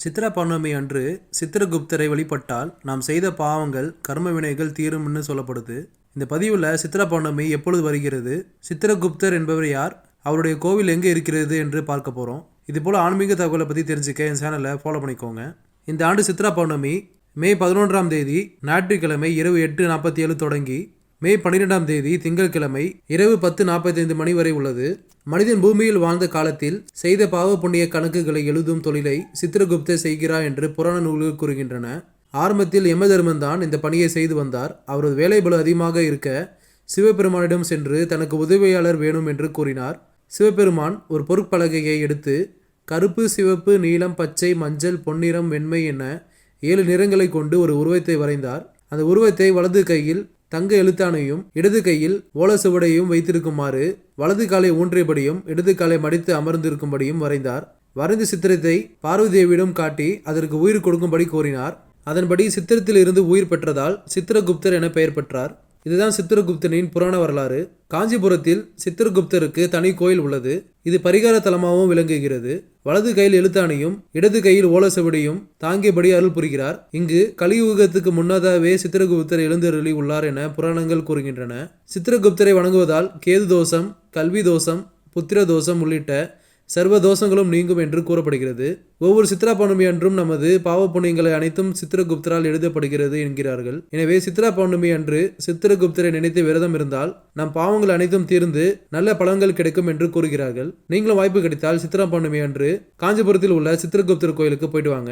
சித்ரா பௌர்ணமி அன்று சித்திரகுப்தரை வழிபட்டால் நாம் செய்த பாவங்கள் கர்ம வினைகள் தீரும்னு சொல்லப்படுது. இந்த பதிவில் சித்ரா பௌர்ணமி எப்பொழுது வருகிறது, சித்திரகுப்தர் என்பவர் யார், அவருடைய கோவில் எங்கே இருக்கிறது என்று பார்க்க போகிறோம். இதுபோல் ஆன்மீக தகவலை பற்றி தெரிஞ்சுக்க என் சேனலை ஃபாலோ பண்ணிக்கோங்க. இந்த ஆண்டு சித்ரா பௌர்ணமி மே 11ஆம் தேதி ஞாயிற்றுக்கிழமை இரவு 8:47 தொடங்கி மே 12ஆம் தேதி திங்கட்கிழமை இரவு 10:45 மணி வரை உள்ளது. மனிதன் பூமியில் வாழ்ந்த காலத்தில் செய்த பாவ புண்ணிய கணக்குகளை எழுதும் தொழிலை சித்திரகுப்தர் செய்கிறார் என்று புராண நூல்கள் கூறுகின்றன. ஆரம்பத்தில் யமதர்மன் இந்த பணியை செய்து வந்தார். அவரது வேலைபளு அதிகமாக இருக்க சிவபெருமானிடம் சென்று தனக்கு உதவியாளர் வேணும் என்று கூறினார். சிவபெருமான் ஒரு பொற்பலகையை எடுத்து கருப்பு, சிவப்பு, நீலம், பச்சை, மஞ்சள், பொன்னிறம், வெண்மை என 7 நிறங்களை கொண்டு ஒரு உருவத்தை வரைந்தார். அந்த உருவத்தை வலது கையில் தங்க எழுத்தானையும் இடது கையில் ஓலசுவடையும் வைத்திருக்குமாறு வலது காலை ஊன்றியபடியும் இடது காலை மடித்து அமர்ந்திருக்கும்படியும் வரைந்தார். வரைந்த சித்திரத்தை பார்வதி தேவியிடம் காட்டி அதற்கு உயிர் கொடுக்கும்படி கோரினார். அதன்படி சித்திரத்தில் இருந்து உயிர் பெற்றதால் சித்திரகுப்தர் என பெயர் பெற்றார். இதுதான் சித்திரகுப்தனின் புராண வரலாறு. காஞ்சிபுரத்தில் சித்திரகுப்தருக்கு தனி கோயில் உள்ளது. இது பரிகார தலமாகவும் விளங்குகிறது. வலது கையில் எழுத்தாணியும் இடது கையில் ஓலசுவடியும் தாங்கியபடி அருள் புரிகிறார். இங்கு கலியுகத்துக்கு முன்னதாகவே சித்திரகுப்தர் எழுந்தருளி உள்ளார் என புராணங்கள் கூறுகின்றன. சித்திரகுப்தரை வணங்குவதால் கேது தோஷம், கல்வி தோஷம், புத்திர தோஷம் உள்ளிட்ட சர்வ தோஷங்களும் நீங்கும் என்று கூறப்படுகிறது. ஒவ்வொரு சித்ரா பௌர்ணமி அன்றும் நமது பாவ புண்ணியங்களை அனைத்தும் சித்திரகுப்தரால் எழுதப்படுகிறது என்கிறார்கள். எனவே சித்ரா பௌர்ணமி அன்று சித்திரகுப்தரை நினைத்து விரதம் இருந்தால் நம் பாவங்கள் அனைத்தும் தீர்ந்து நல்ல பலன்கள் கிடைக்கும் என்று கூறுகிறார்கள். நீங்களும் வாய்ப்பு கிடைத்தால் சித்ரா பௌர்ணமி அன்று காஞ்சிபுரத்தில் உள்ள சித்திரகுப்தர் கோயிலுக்கு போயிட்டு வாங்க.